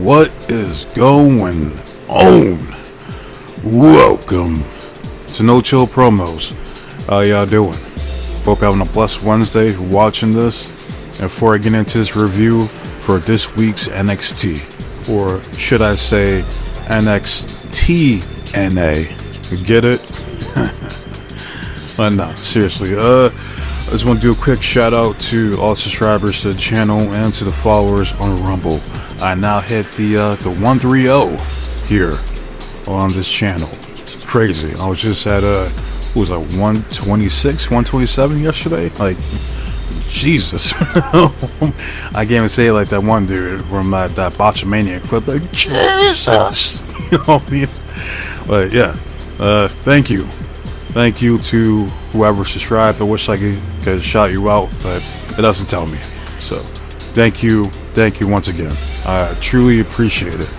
What is going on? Welcome to No Chill Promos. How y'all doing? Hope you're having a blessed Wednesday watching this. And before I get into this review for this week's NXT, or should I say NXT-NA, you get it? But no, seriously, I just want to do a quick shout out to all subscribers to the channel and to the followers on Rumble. I now hit the 130 here on this channel. It's crazy. I was just at what was like 126, 127 yesterday. Like, Jesus. I can't even say it like that one dude from that Botchamania clip. Like, Jesus. You know what I mean? But yeah, thank you. Thank you to whoever subscribed. I wish I could shout you out, but it doesn't tell me. So, thank you once again. I truly appreciate it.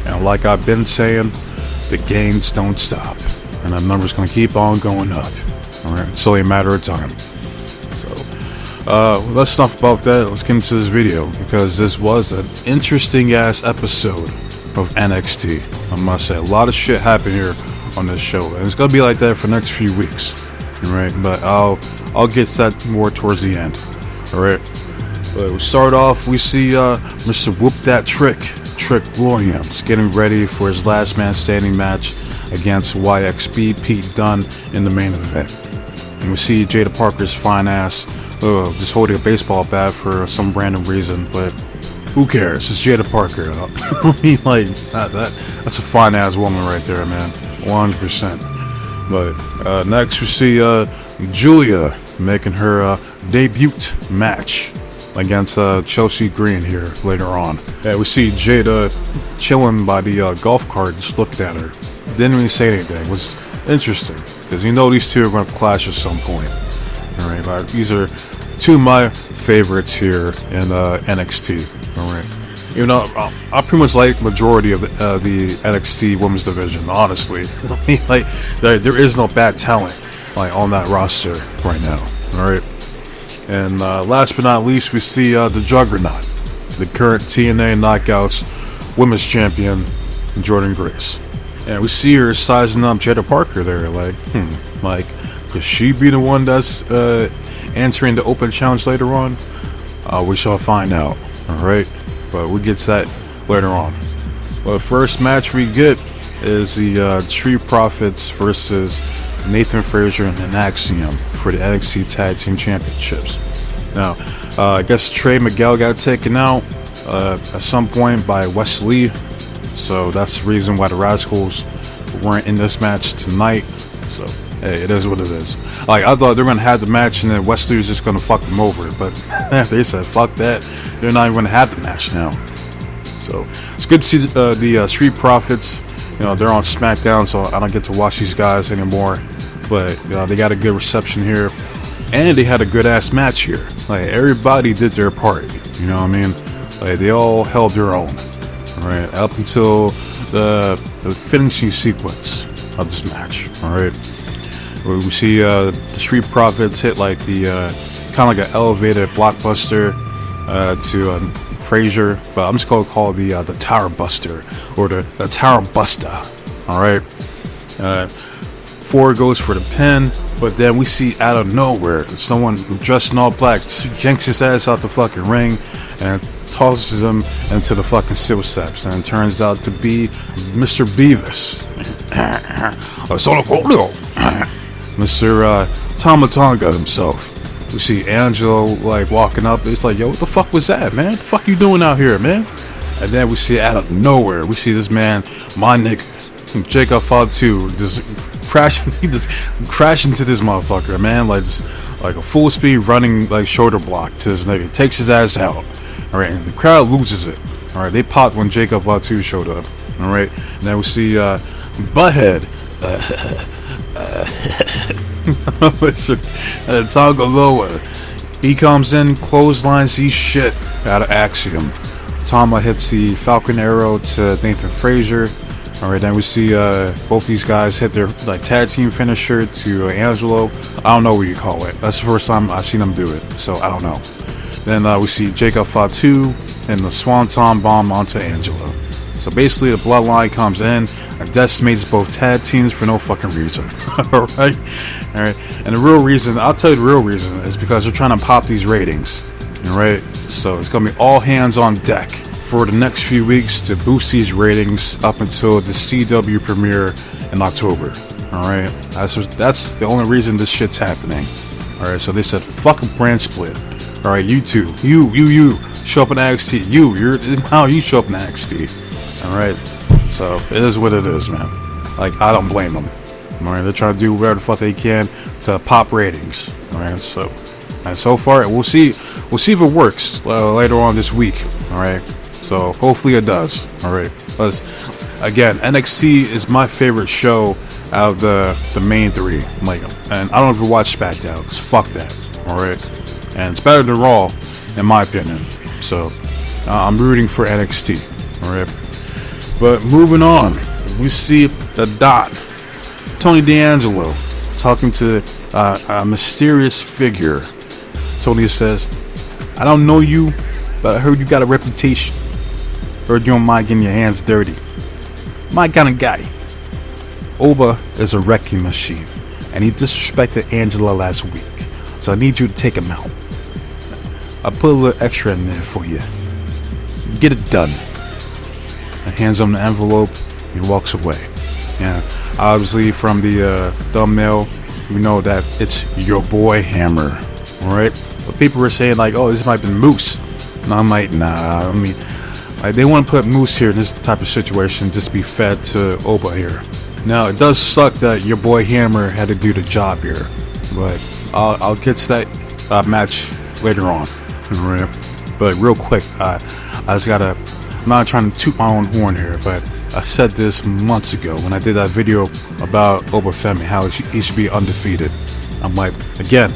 And like I've been saying, the gains don't stop, and the number's gonna keep on going up. All right, it's only a matter of time. So, let's enough about that. Let's get into this video because this was an interesting ass episode of NXT. I must say, a lot of shit happened here on this show, and it's gonna be like that for the next few weeks. All right, but I'll get to that more towards the end. All right. But we start off, we see Mr. Whoop That Trick Williams getting ready for his last man standing match against YXB Pete Dunne in the main event. And we see Jada Parker's fine ass just holding a baseball bat for some random reason, but who cares? It's Jada Parker. I mean, like, that's a fine ass woman right there, man. 100%. But next we see Julia making her debut match against Chelsea Green here later on. Yeah, we see Jada chilling by the golf cart, just looking at her. Didn't really say anything. It was interesting because you know these two are going to clash at some point. All right, but these are two of my favorites here in NXT. All right, you know, I pretty much like majority of the NXT women's division. Honestly, I mean, like there is no bad talent like on that roster right now. All right. And last but not least, we see the Juggernaut, the current TNA Knockouts Women's Champion, Jordynne Grace. And we see her sizing up Jada Parker there, like, could she be the one that's answering the open challenge later on? We shall find out, alright? But we'll get to that later on. Well, the first match we get is the Street Profits versus Nathan Frazier and Axiom for the NXT Tag Team Championships. Now, I guess Trey Miguel got taken out at some point by Wes Lee, so that's the reason why the Rascals weren't in this match tonight. So, hey, it is what it is. Like, I thought they were going to have the match and then Wes Lee was just going to fuck them over, but they said, fuck that, they're not even going to have the match now. So, it's good to see the Street Profits. You know, they're on SmackDown, so I don't get to watch these guys anymore. But they got a good reception here, and they had a good ass match here. Like, everybody did their part, you know what I mean? Like, they all held their own, all right, up until the finishing sequence of this match. All right, where we see the Street Profits hit like the kind of like an elevated blockbuster to Frazier, but I'm just gonna call it the Tower Buster or the Tower Buster. All right. Ford goes for the pin, but then we see out of nowhere someone dressed in all black yanks his ass out the fucking ring and tosses him into the fucking steel steps, and it turns out to be Mr. Beavis. Mr. Tomatonga himself. We see Angelo like walking up. It's like, yo, what the fuck was that, man? What the fuck you doing out here, man? And then we see out of nowhere, we see this man, my nigga, Jacob Fatu, just crash into this motherfucker, man, like a full speed running like shoulder block to this nigga, takes his ass out. All right, and the crowd loses it. All right, they popped when Jacob Fatu showed up. All right, and then we see Butthead, Tongaloa. He comes in, clotheslines his shit out of Axiom. Tama hits the Falcon Arrow to Nathan Frazier. Alright, then we see both these guys hit their like tag team finisher to Angelo. I don't know what you call it. That's the first time I've seen them do it, so I don't know. Then we see Jacob Fatu and the Swanton Bomb onto Angelo. So basically, the Bloodline comes in and decimates both tag teams for no fucking reason. Alright? And the real reason, I'll tell you the real reason, is because they're trying to pop these ratings. Alright? So it's gonna be all hands on deck for the next few weeks to boost these ratings up until the CW premiere in October. Alright? That's the only reason this shit's happening. Alright, so they said, fuck a brand split. Alright, you two. You. Show up in NXT. You show up in NXT. Alright? So, it is what it is, man. Like, I don't blame them. Alright, they're trying to do whatever the fuck they can to pop ratings. Alright, so... And so far, we'll see if it works later on this week. Alright? So, hopefully it does. Alright? Because, again, NXT is my favorite show out of the main three. Like, and I don't ever watch SmackDown, because fuck that. Alright? And it's better than Raw, in my opinion. So, I'm rooting for NXT. Alright? But moving on, we see the Dot, Tony D'Angelo, talking to a mysterious figure. Tony says, I don't know you, but I heard you got a reputation. Heard you don't mind getting your hands dirty. My kind of guy. Oba is a wrecking machine, and he disrespected Angela last week, so I need you to take him out. I put a little extra in there for you. Get it done. He hands him the envelope, he walks away. Yeah, obviously from the thumbnail, we know that it's your boy Hammer. Alright? But people were saying like, oh, this might be Moose. And I'm like, nah, I mean, like, they want to put Moose here in this type of situation, just be fed to Oba here. Now, it does suck that your boy Hammer had to do the job here, but I'll get to that match later on. Right? But real quick, I just gotta, I'm not trying to toot my own horn here, but I said this months ago when I did that video about Obafemi, how he should be undefeated. I'm like, again,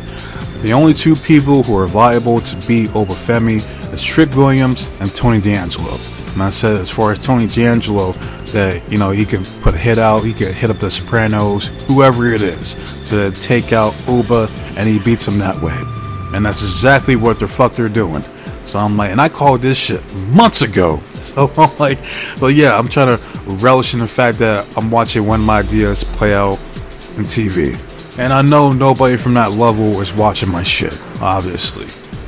the only two people who are viable to beat Obafemi is Trick Williams and Tony D'Angelo. And I said, as far as Tony D'Angelo, that, you know, he can put a hit out, he can hit up the Sopranos, whoever it is, to take out Oba, and he beats him that way. And that's exactly what the fuck they're doing. So I'm like, and I called this shit months ago. So I'm like, but yeah, I'm trying to relish in the fact that I'm watching one of my ideas play out in TV. And I know nobody from that level is watching my shit, obviously.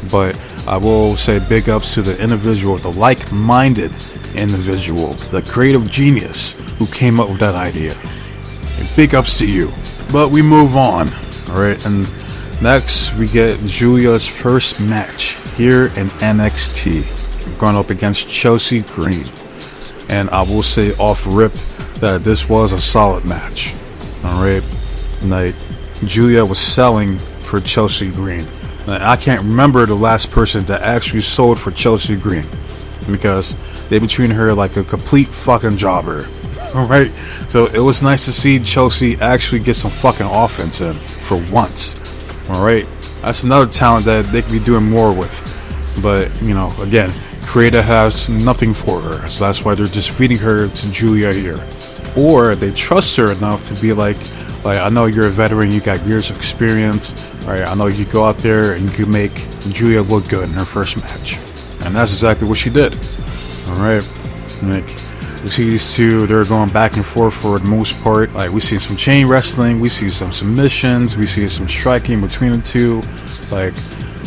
But I will say big ups to the individual, the like-minded individual, the creative genius who came up with that idea. And big ups to you. But we move on, alright? And next we get Julia's first match here in NXT, going up against Chelsea Green. And I will say off rip that this was a solid match, alright? Like, Julia was selling for Chelsea Green. And I can't remember the last person that actually sold for Chelsea Green, because they've been treating her like a complete fucking jobber. Alright? So it was nice to see Chelsea actually get some fucking offense in for once. Alright? That's another talent that they could be doing more with. But, you know, again, Creator has nothing for her. So that's why they're just feeding her to Julia here. Or they trust her enough to be like, I know you're a veteran, you got years of experience. Alright, I know you go out there and you can make Julia look good in her first match. And that's exactly what she did. Alright. Like, we see these two, they're going back and forth for the most part. Like, we see some chain wrestling, we see some submissions, we see some striking between the two. Like,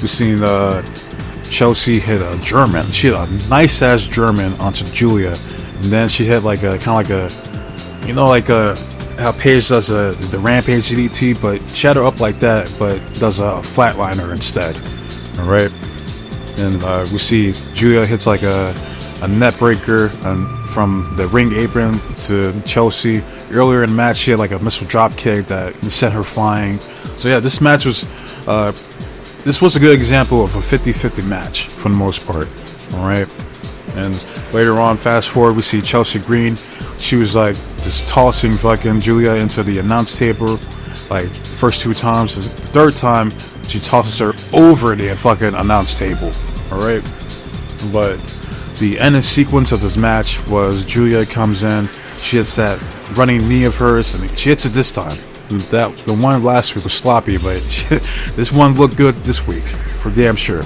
we seen Chelsea hit a German. She hit a nice ass German onto Julia. And then she hit like a kind of like a, you know, like a, how Paige does the Rampage DDT, but she had her up like that, but does a flatliner instead. Alright. And we see Julia hits like a net breaker from the ring apron to Chelsea. Earlier in the match, she had like a missile drop kick that sent her flying. So yeah, this match was a good example of a 50-50 match for the most part. Alright. And later on, fast forward, we see Chelsea Green. She was like just tossing fucking Julia into the announce table, like first two times. The third time, she tosses her over the fucking announce table. Alright? But the ending sequence of this match was Julia comes in, she hits that running knee of hers, and she hits it this time. The one last week was sloppy, but this one looked good this week, for damn sure.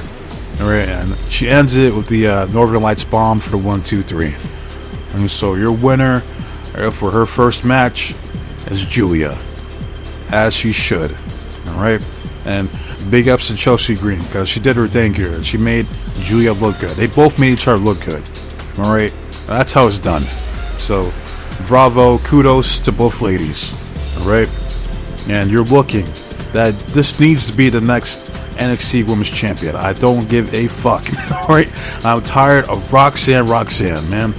Alright, and she ends it with the Northern Lights bomb for the 1, 2, 3. And so your winner for her first match is Julia, as she should. All right, and big ups to Chelsea Green because she did her thing here. She made Julia look good. They both made each other look good. All right, that's how it's done. So bravo, kudos to both ladies. All right, and you're looking that this needs to be the next NXT Women's Champion. I don't give a fuck. Alright, I'm tired of Roxanne, man.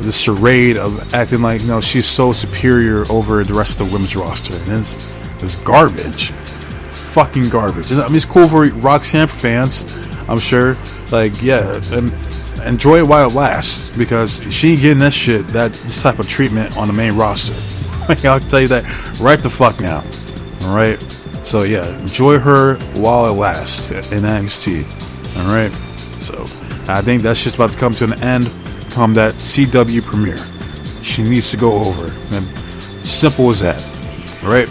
This charade of acting like she's so superior over the rest of the women's roster. And it's garbage, fucking garbage. I mean, it's cool for Roxanne fans, I'm sure. Like, yeah, and enjoy it while it lasts because she ain't getting this type of treatment on the main roster. I'll tell you that right the fuck now. All right. So yeah, enjoy her while it lasts in NXT. All right. So I think that's just about to come to an end. Come that CW premiere, she needs to go over. And simple as that. All right.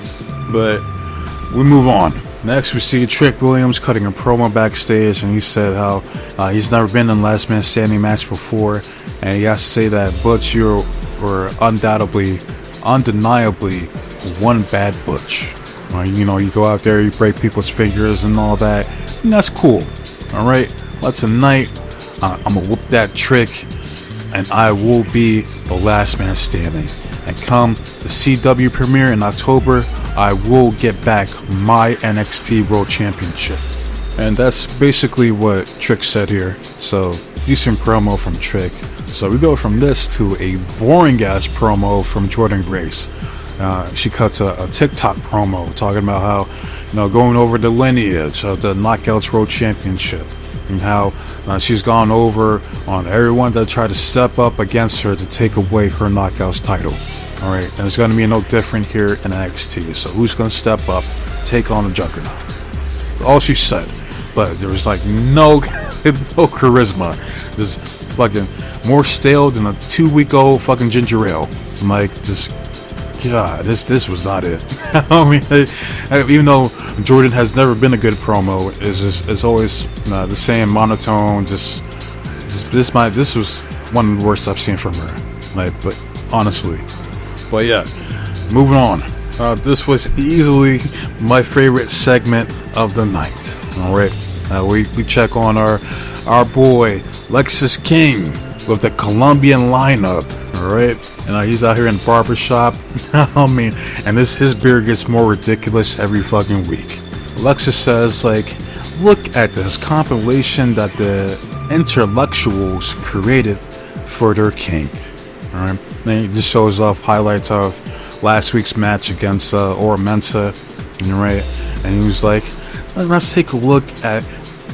But we move on. Next, we see Trick Williams cutting a promo backstage, and he said how he's never been in a last man standing match before, and he has to say that Butch, you were undeniably one bad Butch. You go out there, you break people's fingers and all that, and that's cool. All right, but tonight I'm gonna whoop that Trick, and I will be the last man standing. And come the CW premiere in October, I will get back my NXT World Championship. And that's basically what Trick said here. So decent promo from Trick. So we go from this to a boring ass promo from Jordan Grace. She cuts a TikTok promo talking about how, going over the lineage of the Knockouts World Championship and how she's gone over on everyone that tried to step up against her to take away her Knockouts title. All right, and it's going to be no different here in NXT. So who's going to step up, take on the Juggernaut? All she said, but there was like no charisma. Just fucking more stale than a 2-week-old fucking ginger ale. I'm like, just. God, this was not it. I mean, even though Jordan has never been a good promo, it's always the same monotone. This was one of the worst I've seen from her. But honestly, but yeah, moving on. This was easily my favorite segment of the night. All right, we check on our boy Lexis King with the Colombian lineup. All right. And he's out here in the barbershop. I mean, and his beard gets more ridiculous every fucking week. Alexis says, look at this compilation that the intellectuals created for their king. Alright. Then he just shows off highlights of last week's match against Ora Mensa. Right. And he was like, let's take a look at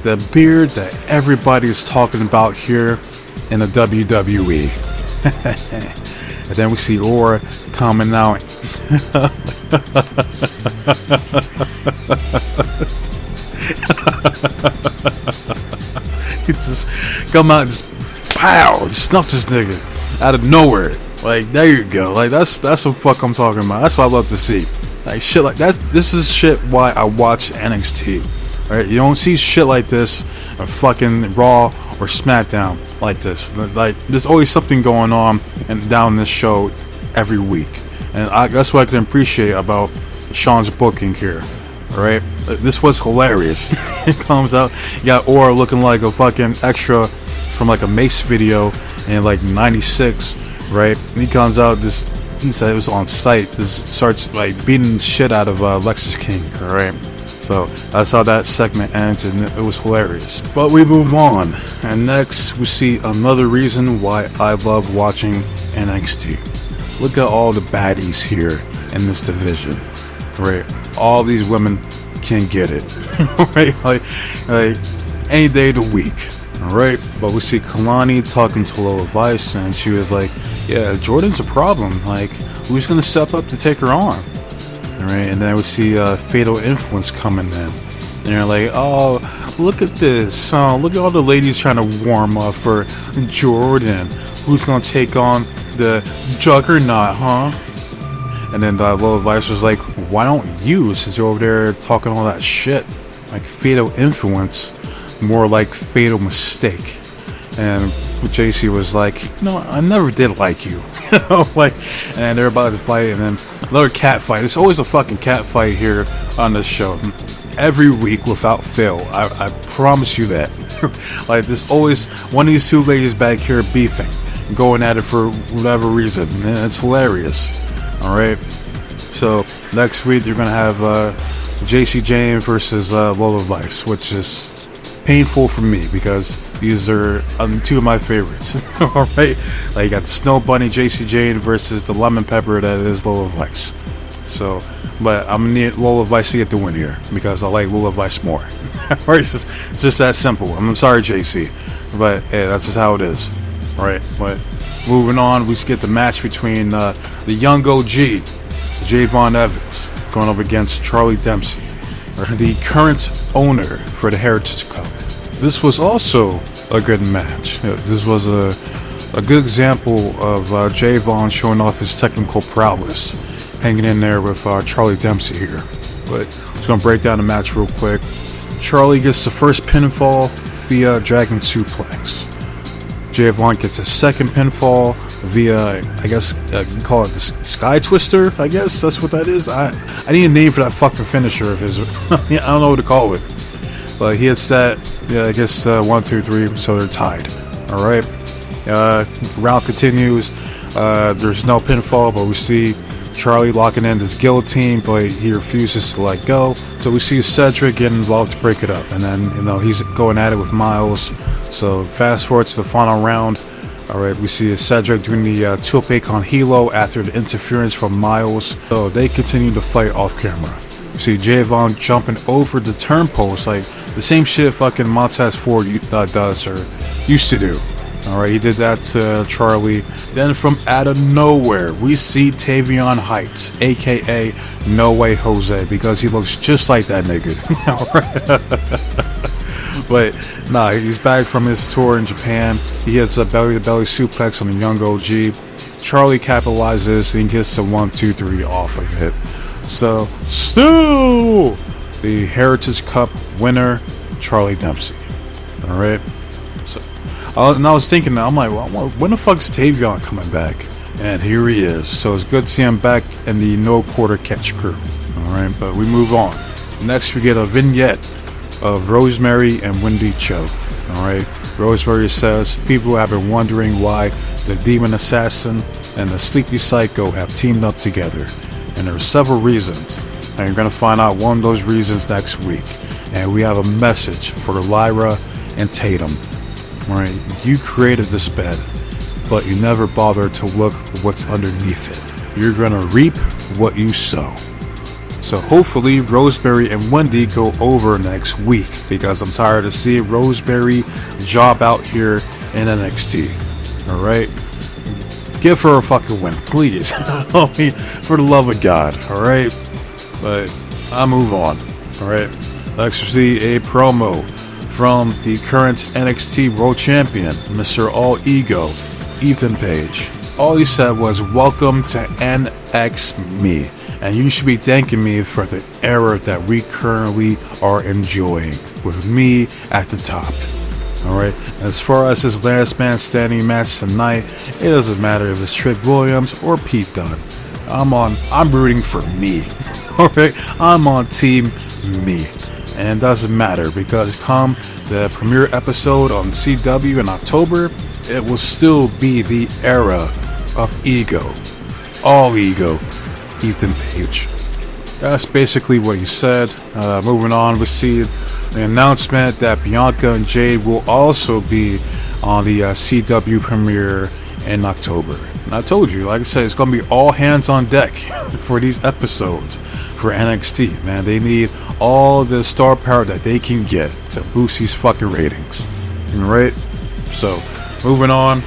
the beard that everybody's talking about here in the WWE. And then we see Ora coming out. He just come out and just pow, just snuff this nigga out of nowhere. Like, there you go. Like, that's what fuck I'm talking about. That's what I love to see. Like, shit like that. This is shit why I watch NXT. Alright, you don't see shit like this on fucking Raw or SmackDown like this. Like, there's always something going on and down this show every week, and that's what I can appreciate about Sean's booking here. All right, this was hilarious. It comes out, you got Ora looking like a fucking extra from like a Mace video in like '96, right? And he comes out, he said it was on site. This starts like beating the shit out of Lexis King. All right. So that's how that segment ends, and it was hilarious. But we move on, and next we see another reason why I love watching NXT. Look at all the baddies here in this division, right? All these women can get it, right? Like any day of the week, all right? But we see Kalani talking to Lola Vice, and she was like, "Yeah, Jordan's a problem. Like, who's gonna step up to take her on?" Right, and then we see Fatal Influence coming in. And they're like, oh, look at this. Look at all the ladies trying to warm up for Jordan. Who's going to take on the Juggernaut, huh? And then Lola Vice was like, why don't you, since you're over there talking all that shit? Like Fatal Influence, more like Fatal Mistake. And JC was like, no, I never did like you. Like, and they're about to fight, and then another cat fight. There's always a fucking cat fight here on this show. Every week without fail. I promise you that. Like, there's always one of these two ladies back here beefing, going at it for whatever reason, and it's hilarious. Alright? So, next week you're gonna have JC Jane versus Lola Vice, which is painful for me because these are two of my favorites. Alright? Like, you got the Snow Bunny JC Jane versus the Lemon Pepper that is Lola Vice. So, but I'm gonna need Lola Vice to get the win here because I like Lola Vice more. Alright, it's just that simple. I'm sorry, JC, but hey, that's just how it is. Alright, but moving on, we get the match between the young OG, Javon Evans, going up against Charlie Dempsey, the current owner for the Heritage Cup. This was also a good match. This was a good example of Javon showing off his technical prowess, hanging in there with Charlie Dempsey here. But just gonna break down the match real quick. Charlie gets the first pinfall via Dragon Suplex. Javon gets a second pinfall via, I guess you can call it the Sky Twister. I guess that's what that is. I need a name for that fucking finisher of his. I don't know what to call it. But he hits that. Yeah, I guess 1, 2, 3. So they're tied. All right. Round continues. There's no pinfall, but we see Charlie locking in this guillotine, but he refuses to let go. So we see Cedric getting involved to break it up, and then he's going at it with Miles. So fast forward to the final round. All right, we see Cedric doing the Tope con Hilo after the interference from Miles. So they continue to fight off camera. We see Javon jumping over the turnpost, like the same shit fucking Montez Ford does or used to do. Alright, he did that to Charlie. Then from out of nowhere, we see Tavion Heights, aka No Way Jose, because he looks just like that nigga. But nah, he's back from his tour in Japan. He hits a belly-to-belly suplex on the young OG. Charlie capitalizes and he gets the 1, 2, 3 off of it. So still the Heritage Cup winner, Charlie Dempsey. Alright. And I was thinking, I'm like, well, when the fuck is Tavion coming back? And here he is. So it's good to see him back in the No Quarter Catch crew. Alright, but we move on. Next, we get a vignette of Rosemary and Wendy Cho. Alright, Rosemary says, people have been wondering why the Demon Assassin and the Sleepy Psycho have teamed up together. And there are several reasons. And you're going to find out one of those reasons next week. And we have a message for Lyra and Tatum. Alright, you created this bed, but you never bothered to look what's underneath it. You're gonna reap what you sow. So hopefully Rosemary and Wendy go over next week, because I'm tired of seeing Rosemary job out here in NXT. Alright? Give her a fucking win, please. I mean, for the love of God, alright? But I'll move on. Alright? Next we see a promo from the current NXT World Champion, Mr. All Ego, Ethan Page. All he said was, welcome to NX Me, and you should be thanking me for the era that we currently are enjoying, with me at the top. Alright, as far as this last man standing match tonight, it doesn't matter if it's Trick Williams or Pete Dunne. I'm rooting for me. Alright, I'm on team me. And it doesn't matter, because come the premiere episode on CW in October, it will still be the era of Ego. All Ego, Ethan Page. That's basically what he said. Moving on, we see the announcement that Bianca and Jade will also be on the CW premiere in October. And I told you, like I said, it's going to be all hands on deck for these episodes for NXT. Man, they need all the star power that they can get to boost these fucking ratings. Alright? So, moving on,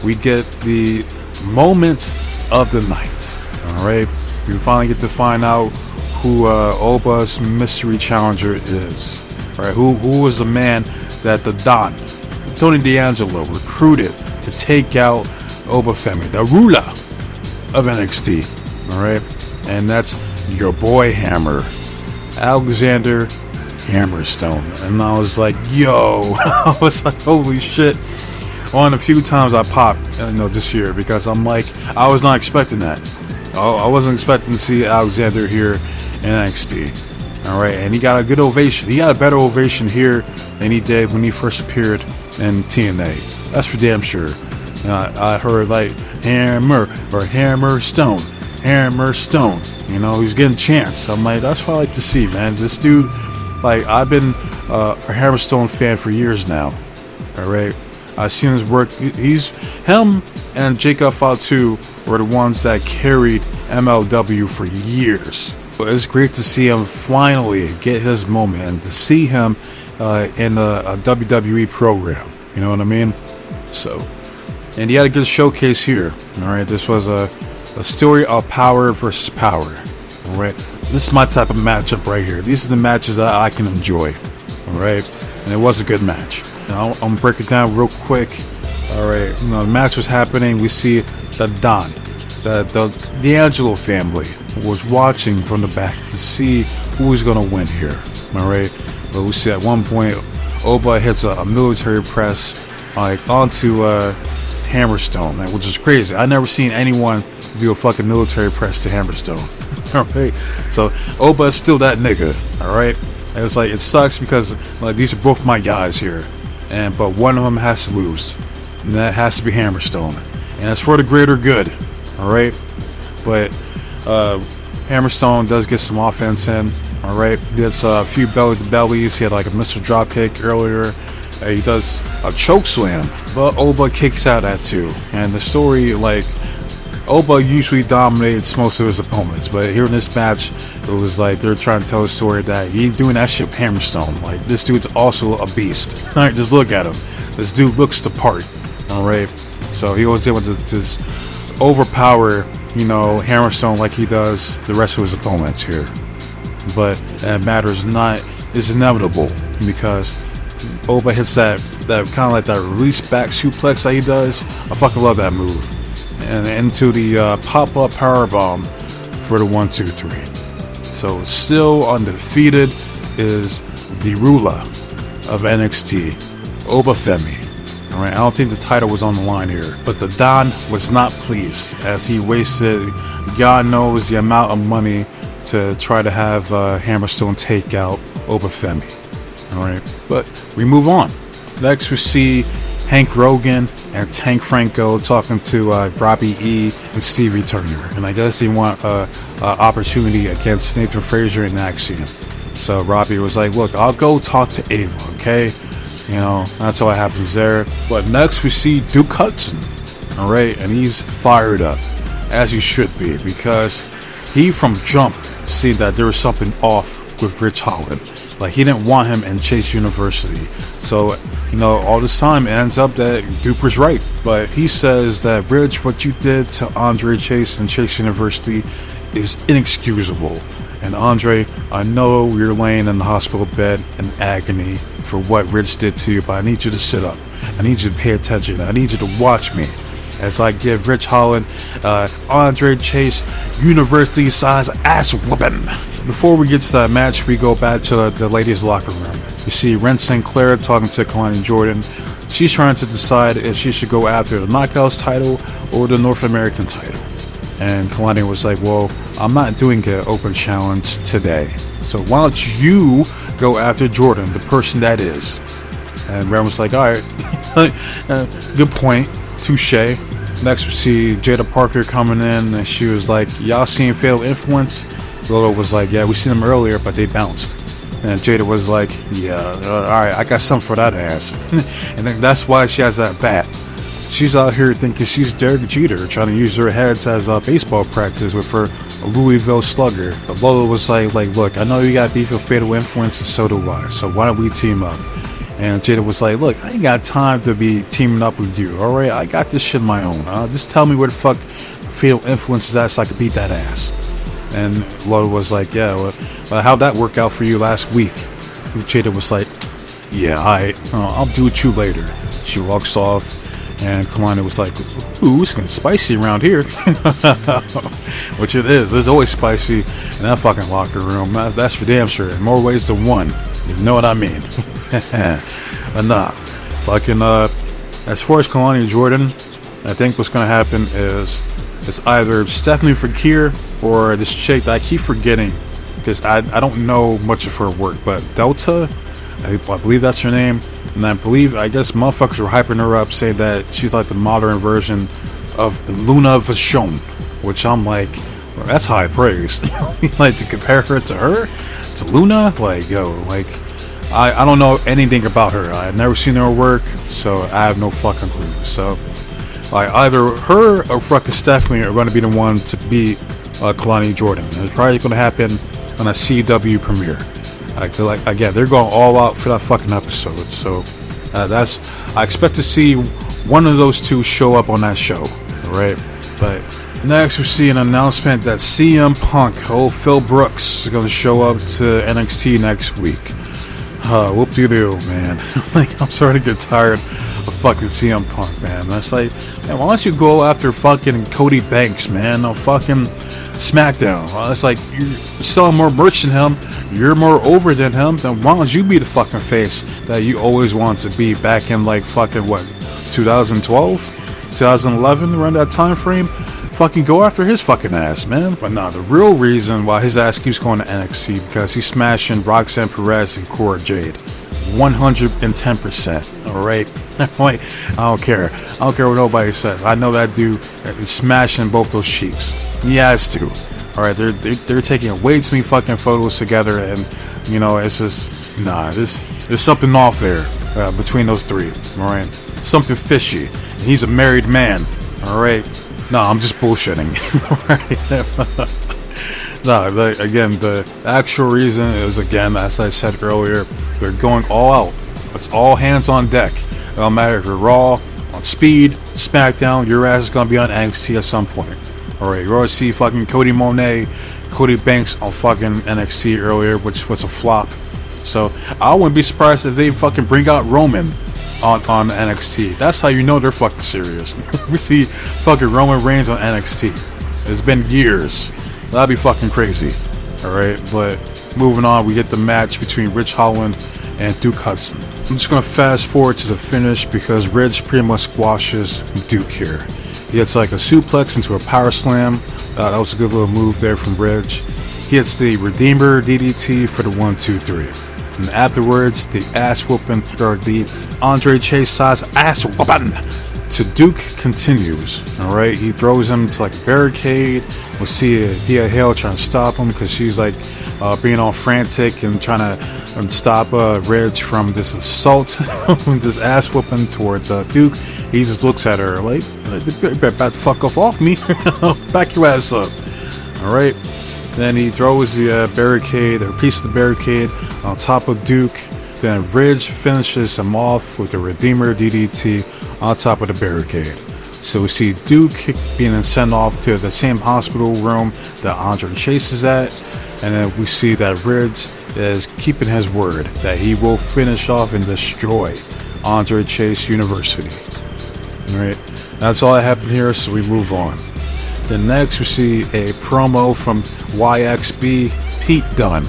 we get the moment of the night. Alright? We finally get to find out who Oba's mystery challenger is. Alright? Who was the man that the Don, Tony D'Angelo, recruited to take out Oba Femi, the ruler of NXT. Alright? And that's your boy Hammer, Alexander Hammerstone. And I was like, yo, I was like, holy shit. one of the few times I popped, this year, because I'm like, I was not expecting that. I wasn't expecting to see Alexander here in NXT. All right, and he got a good ovation. He got a better ovation here than he did when he first appeared in TNA. That's for damn sure. I heard like hammer or hammer stone. He's getting chants. I'm like, that's what I like to see, man. This dude, like, I've been a Hammerstone fan for years now. All right, I've seen his work. Him and Jacob Fatu were the ones that carried MLW for years. But it's great to see him finally get his moment and to see him in a WWE program. You know what I mean? So, and he had a good showcase here. All right, this was a story of power versus power. All right, this is my type of matchup right here. These are the matches that I can enjoy. All right, and it was a good match. Now, I'm gonna break it down real quick. All right, the match was happening. We see the Don, the Angelo family was watching from the back to see who was gonna win here. All right, but we see at one point Oba hits a military press like onto Hammerstone, man, which is crazy. I never seen anyone do a fucking military press to Hammerstone. All right, so Oba is still that nigga. All right, it was like, it sucks because like these are both my guys here, but one of them has to lose, and that has to be Hammerstone, and it's for the greater good. All right, but Hammerstone does get some offense in. All right, he gets a few belly to bellies. He had like a missile drop kick earlier. He does a choke slam, but Oba kicks out at too. And the story, like, Oba usually dominates most of his opponents, but here in this match, it was like they're trying to tell a story that he ain't doing that shit with Hammerstone. Like, this dude's also a beast. All right, just look at him. This dude looks the part. All right, so he was able to just overpower, Hammerstone like he does the rest of his opponents here. But that matters not. It's inevitable because Oba hits that kind of like that release back suplex that he does. I fucking love that move. And into the pop-up powerbomb for the 1-2-3. So still undefeated is the ruler of NXT, Oba Femi. All right, I don't think the title was on the line here, but the Don was not pleased as he wasted God knows the amount of money to try to have Hammerstone take out Oba Femi. All right, but we move on. Next, we see Hank Rogan and Tank Franco talking to Robbie E and Stevie Turner, and I guess they want an opportunity against Nathan Frazier and Axiom. So Robbie was like, "Look, I'll go talk to Ava, okay?" That's what happens there. But next, we see Duke Hudson. All right, and he's fired up, as he should be, because he from jump seen that there was something off with Rich Holland. Like, he didn't want him in Chase University. So, all this time it ends up that Duke was right. But he says that, Rich, what you did to Andre Chase and Chase University is inexcusable. And Andre, I know you're laying in the hospital bed in agony for what Rich did to you, but I need you to sit up. I need you to pay attention. I need you to watch me as I give Rich Holland, Andre Chase, university-size ass whooping. Before we get to that match, we go back to the ladies' locker room. You see Ren St. Clair talking to Kalani Jordan. She's trying to decide if she should go after the Knockouts title or the North American title. And Kalani was like, well, I'm not doing an open challenge today, so why don't you go after Jordan, the person that is? And Ren was like, all right, good point, touche. Next we see Jada Parker coming in, and she was like, y'all seen Fatal Influence? Lolo was like, yeah, we seen them earlier, but they bounced. And Jada was like, yeah, alright, I got something for that ass. And then that's why she has that bat. She's out here thinking she's Derek Jeter, trying to use her heads as a baseball practice with her Louisville Slugger. But Lola was like, look, I know you got beef with Fatal Influence, and so do I, so why don't we team up? And Jada was like, look, I ain't got time to be teaming up with you, alright? I got this shit my own. Just tell me where the fuck Fatal Influence is at so I can beat that ass. And Lola was like, yeah, well, how'd that work out for you last week? And Jada was like, yeah, I'll do it with you later. She walks off, and Kalani was like, ooh, it's getting spicy around here. Which it is. It's always spicy in that fucking locker room. That's for damn sure. In more ways than one. You know what I mean? But nah. Fucking As far as Kalani Jordan, I think what's going to happen is it's either Stephanie Fakir or this chick that I keep forgetting because I don't know much of her work, but Delta, I believe that's her name, and I guess motherfuckers were hyping her up, saying that she's like the modern version of Luna Vachon, which I'm like, well, that's high praise. Like, to compare her to Luna, like, yo, like, I don't know anything about her. I've never seen her work, so I have no fucking clue. So, like, either her or fucking Stephanie are going to be the one to beat Kalani Jordan. And it's probably going to happen on a CW premiere. Like, again, they're going all out for that fucking episode. So, I expect to see one of those two show up on that show. Alright? But next, we see an announcement that CM Punk, Phil Brooks, is going to show up to NXT next week. Whoop-de-doo, man. Like, I'm starting to get tired of fucking CM Punk, man. That's like, man, why don't you go after fucking Cody Banks, man, on fucking SmackDown? Well, it's like, you're selling more merch than him, you're more over than him, then why don't you be the fucking face that you always wanted to be back in, like, fucking, 2012? 2011, around that time frame? Fucking go after his fucking ass, man. But nah, the real reason why his ass keeps going to NXT because he's smashing Roxanne Perez and Cora Jade 110%. Alright? Like, I don't care what nobody says. I know that dude is smashing both those cheeks. He has to. Alright, they're taking way too many fucking photos together, and you know, it's just there's something off there between those three. Alright? Something fishy. And he's a married man. Alright? No, I'm just bullshitting. No, again, the actual reason is, again, as I said earlier, they're going all out. It's all hands on deck. It don't matter if you're Raw, on Speed, SmackDown, your ass is going to be on NXT at some point. Alright, you already see fucking Cody Banks on fucking NXT earlier, which was a flop. So, I wouldn't be surprised if they fucking bring out Roman on NXT. That's how you know they're fucking serious. We see fucking Roman Reigns on NXT. It's been years. That'd be fucking crazy. Alright, but moving on, we get the match between Ridge Holland and Duke Hudson. I'm just gonna fast forward to the finish because Ridge pretty much squashes Duke here. He hits like a suplex into a power slam. That was a good little move there from Ridge. He hits the Redeemer DDT for the 1-2-3. And afterwards, the ass whooping, or the Andre Chase size ass whooping to Duke continues. Alright, he throws him to like a barricade. We see Thea Hale trying to stop him because she's like being all frantic and trying to stop Ridge from this assault, this ass whooping towards Duke. He just looks at her like, you better back the fuck off me. Back your ass up. Alright. Then he throws the barricade, or piece of the barricade, on top of Duke. Then Ridge finishes him off with the Redeemer DDT on top of the barricade. So we see Duke being sent off to the same hospital room that Andre Chase is at. And then we see that Ridge is keeping his word that he will finish off and destroy Andre Chase University. Alright, that's all that happened here, so we move on. Then next we see a promo from YXB Pete Dunne,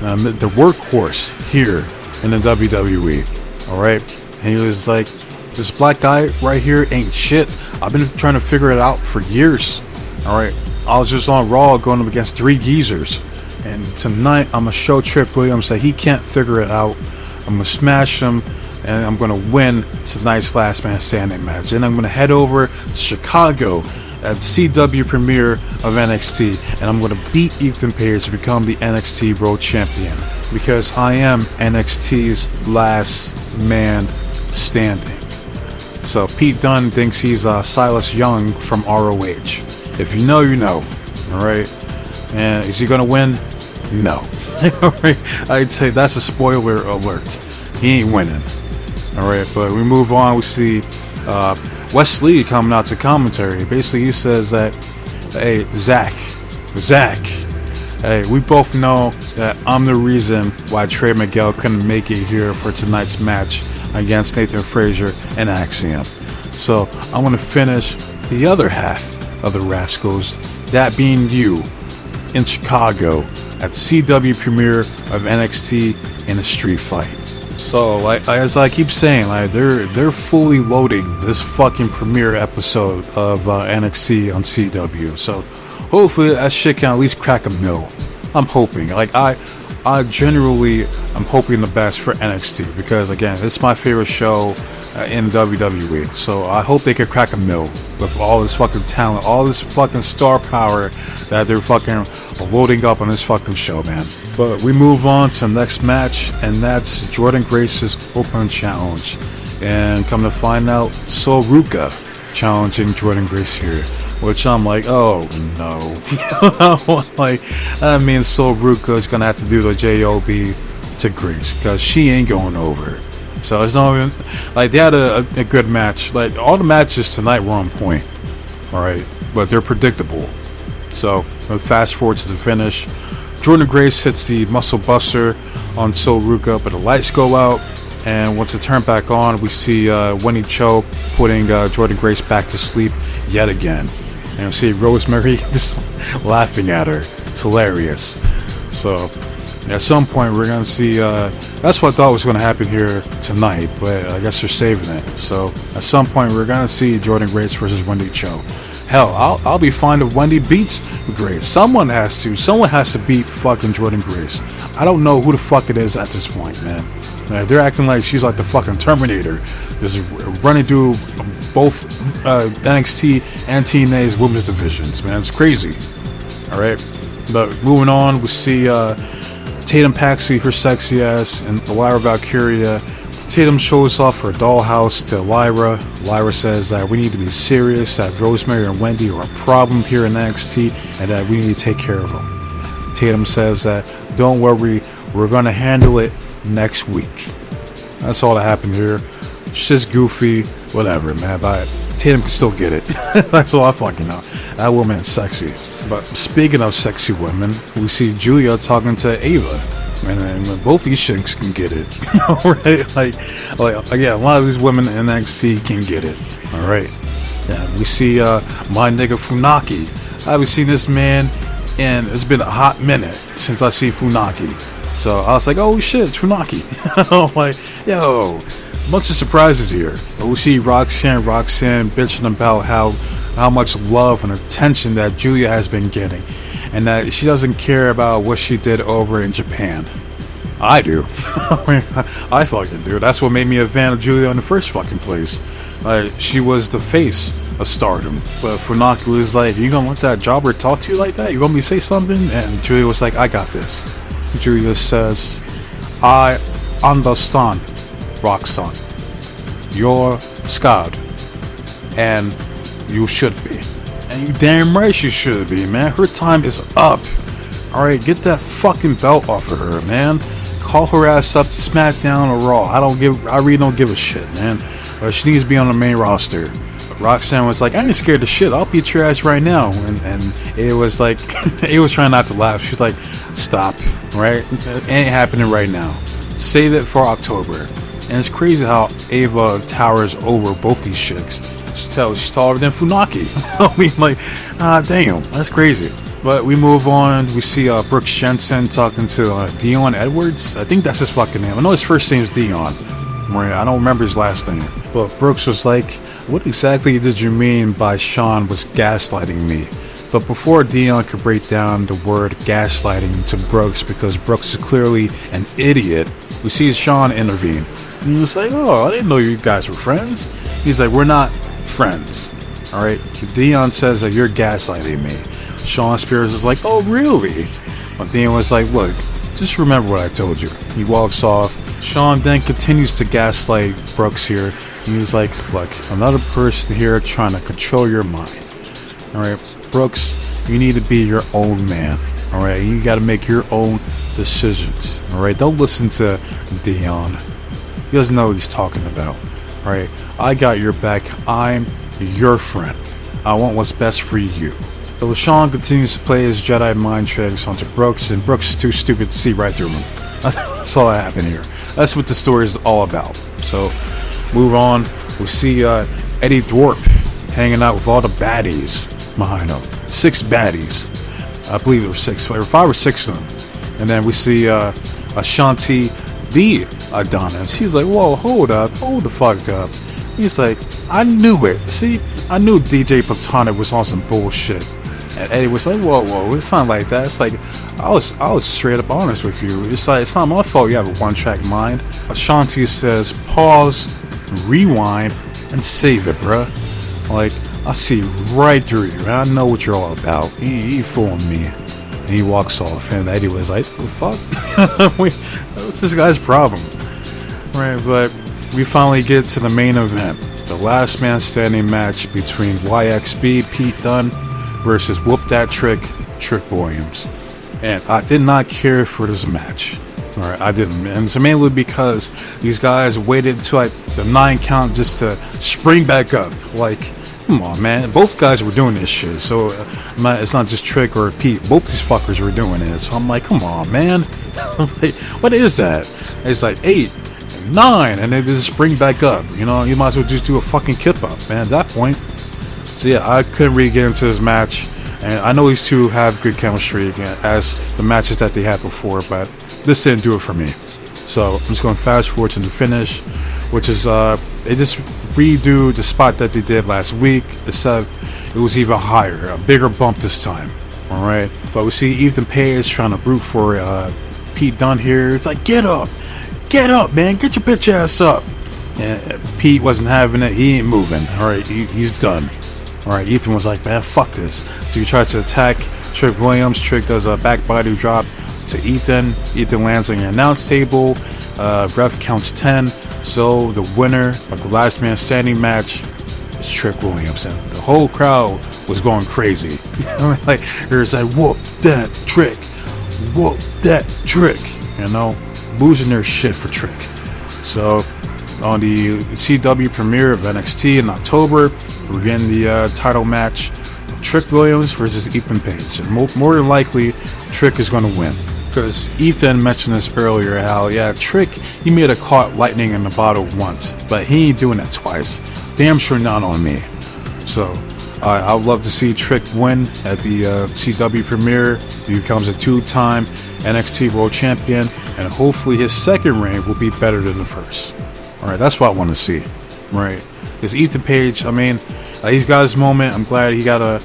the workhorse here in the WWE. Alright, and he was like, this black guy right here ain't shit. I've been trying to figure it out for years. Alright, I was just on Raw going up against three geezers, and tonight I'm gonna show Trick Williams that he can't figure it out. I'm gonna smash him, and I'm gonna win tonight's last man standing match. And I'm gonna head over to Chicago at the CW premiere of NXT, and I'm going to beat Ethan Page to become the NXT World Champion because I am NXT's last man standing. So Pete Dunne thinks he's Silas Young from ROH. If you know, you know. Alright? And is he going to win? No. Alright? I'd say that's a spoiler alert. He ain't winning. Alright, but we move on. We see Wes Lee coming out to commentary. Basically, he says that, hey, Zach, hey, we both know that I'm the reason why Trey Miguel couldn't make it here for tonight's match against Nathan Frazier and Axiom. So I'm going to finish the other half of the Rascals, that being you, in Chicago at the CW premiere of NXT in a street fight. So, like as I keep saying, like they're fully loading this fucking premiere episode of NXT on CW. So, hopefully that shit can at least crack a mill. I'm hoping. Like I generally am hoping the best for NXT because again, it's my favorite show in WWE. So I hope they can crack a mill with all this fucking talent, all this fucking star power that they're fucking loading up on this fucking show, man. But we move on to the next match, and that's Jordynne Grace's Open Challenge. And come to find out, Soruka challenging Jordynne Grace here. Which I'm like, oh no. Like, that means Soruka is gonna have to do the J.O.B. to Grace because she ain't going over. So it's not even like they had a good match. Like all the matches tonight were on point. Alright. But they're predictable. So we'll fast forward to the finish. Jordynne Grace hits the muscle buster on Soruka, but the lights go out. And once it turned back on, we see Wendy Cho putting Jordynne Grace back to sleep yet again. And we see Rosemary just laughing at her. It's hilarious. So at some point we're going to see, that's what I thought was going to happen here tonight, but I guess they're saving it. So at some point we're going to see Jordynne Grace versus Wendy Cho. Hell, I'll be fine if Wendy beats Grace. Someone has to beat fucking Jordynne Grace. I don't know who the fuck it is at this point, man. They're acting like she's like the fucking Terminator, just running through both NXT and TNA's women's divisions, man. It's crazy. Alright, but moving on, we see Tatum Paxley, her sexy ass, and Lyra Valkyria. Tatum shows off her dollhouse to Lyra. Lyra says that we need to be serious, that Rosemary and Wendy are a problem here in NXT, and that we need to take care of them. Tatum says that, don't worry, we're going to handle it next week. That's all that happened here. Shit's goofy, whatever, man. But Tatum can still get it. That's all I fucking know. That woman is sexy. But speaking of sexy women, we see Julia talking to Ava, and both these chicks can get it. Right? Like yeah, a lot of these women in NXT can get it. All right. Yeah, we see my nigga Funaki. I haven't seen this man, and it's been a hot minute since I see Funaki. So I was like, oh shit, it's Funaki. I'm like, yo, bunch of surprises here. But we see Roxanne bitching about how much love and attention that Julia has been getting, and that she doesn't care about what she did over in Japan. I do. I fucking do. That's what made me a fan of Julia in the first fucking place. She was the face of Stardom, but Funaki was like, you gonna let that jobber talk to you like that? You want me to say something? And Julia was like, I got this. Julia says, I understand, Roxanne. You're scared, and you should be. And you damn right she should be, man. Her time is up. Alright, get that fucking belt off of her, man. Call her ass up to SmackDown or Raw. I really don't give a shit, man. She needs to be on the main roster. But Roxanne was like, I ain't scared of shit. I'll beat your ass right now. And it was like, it was trying not to laugh. She's like, stop, right? It ain't happening right now. Save it for October. And it's crazy how Ava towers over both these chicks. She's taller than Funaki. I mean, like, damn, that's crazy. But we move on. We see Brooks Jensen talking to Dion Edwards. I think that's his fucking name. I know his first name is Dion. I don't remember his last name. But Brooks was like, what exactly did you mean by Sean was gaslighting me? But before Dion could break down the word gaslighting to Brooks, because Brooks is clearly an idiot, we see Sean intervene. And he was like, oh, I didn't know you guys were friends. He's like, we're not friends. Alright? Dion says that you're gaslighting me. Sean Spears is like, oh, really? But Dion was like, look, just remember what I told you. He walks off. Sean then continues to gaslight Brooks here. And he's like, look, another person here trying to control your mind. Alright? Brooks, you need to be your own man. Alright? You gotta make your own decisions. Alright? Don't listen to Dion. He doesn't know what he's talking about. Alright? I got your back. I'm your friend. I want what's best for you. So Sean continues to play his Jedi mind tricks onto Brooks, and Brooks is too stupid to see right through him. That's all that happened here. That's what the story is all about. So, move on. We see Eddie Dwarp hanging out with all the baddies behind him. 6 baddies. I believe there were 6, or 5 or 6 of them. And then we see Ashanti the Adonis. He's like, whoa, hold the fuck up. He's like, I knew it. See, I knew DJ Platonic was on some bullshit. And Eddie was like, whoa, it's not like that. It's like, I was straight up honest with you. It's like, it's not my fault you have a one-track mind. Ashanti says, pause, rewind, and save it, bruh. Like, I see right through you, and I know what you're all about. He fooling me. And he walks off, and Eddie was like, what the fuck? What's this guy's problem? Right, but we finally get to the main event. The last man standing match between YXB, Pete Dunne, versus Whoop That Trick Williams. And I did not care for this match. Alright, I didn't. And it's mainly because these guys waited until like the 9 count just to spring back up. Like, come on, man. Both guys were doing this shit. So it's not just Trick or Pete. Both these fuckers were doing it. So I'm like, come on, man. Like, what is that? It's like 8, 9, and then just spring back up. You know, you might as well just do a fucking kip up, man, at that point. So yeah, I couldn't really get into this match. And I know these two have good chemistry again, as the matches that they had before, but this didn't do it for me. So I'm just going to fast forward to the finish, which is they just redo the spot that they did last week, except it was even higher, a bigger bump this time. All right, but we see Ethan Page trying to brute for Pete Dunne here. It's like, get up, man, get your bitch ass up. And Pete wasn't having it. He ain't moving. All right, he's done. All right, Ethan was like, man, fuck this. So he tries to attack Trick Williams. Trick does a back body drop to Ethan. Ethan lands on the announce table. Ref counts 10. So the winner of the last man standing match is Trick Williams. And the whole crowd was going crazy. Like, there's like, whoop that Trick. Whoop that Trick. You know, losing their shit for Trick. So on the CW premiere of NXT in October, we're getting the title match of Trick Williams versus Ethan Page. And more than likely, Trick is going to win. Because Ethan mentioned this earlier, how, yeah, Trick, he may have caught lightning in the bottle once, but he ain't doing that twice. Damn sure not on me. So, I would love to see Trick win at the CW premiere. He becomes a 2-time NXT World Champion, and hopefully his second reign will be better than the first. Alright, that's what I want to see. Right. Because Ethan Page, I mean, he's got his moment. I'm glad he got a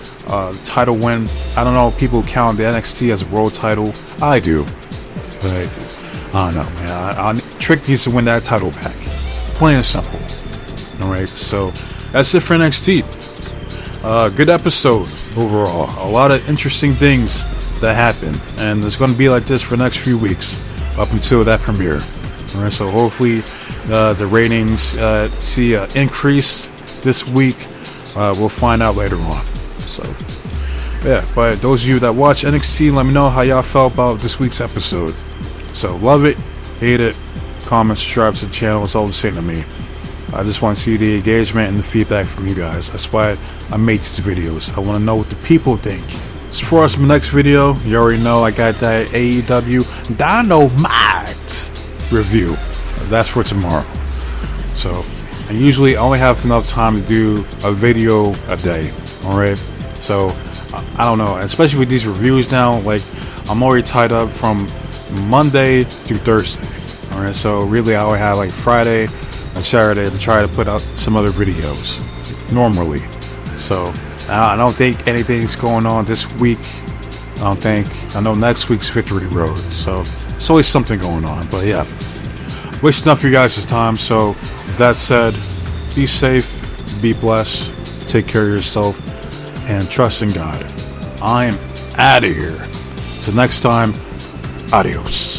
title win. I don't know if people count the NXT as a world title. I do. But I don't know, man. Trick needs to win that title back. Plain and simple. Alright, so that's it for NXT. Good episode overall. A lot of interesting things that happen. And it's going to be like this for the next few weeks up until that premiere. Alright, so hopefully the ratings see an increase this week. We'll find out later on. So, yeah, but those of you that watch NXT, let me know how y'all felt about this week's episode. So, love it, hate it, comment, subscribe to the channel. It's all the same to me. I just want to see the engagement and the feedback from you guys. That's why I make these videos. I want to know what the people think. So for us, my next video, you already know I got that AEW Dynamite review. That's for tomorrow. So, and usually I only have enough time to do a video a day. Alright, so I don't know, especially with these reviews now, like I'm already tied up from Monday through Thursday. Alright, so really I only have like Friday and Saturday to try to put out some other videos normally. So I don't think anything's going on this week. I know next week's Victory Road, so it's always something going on. But yeah, wasting enough of you guys' time. So with that said, be safe, be blessed, take care of yourself, and trust in God. I'm out of here. Till next time, adios.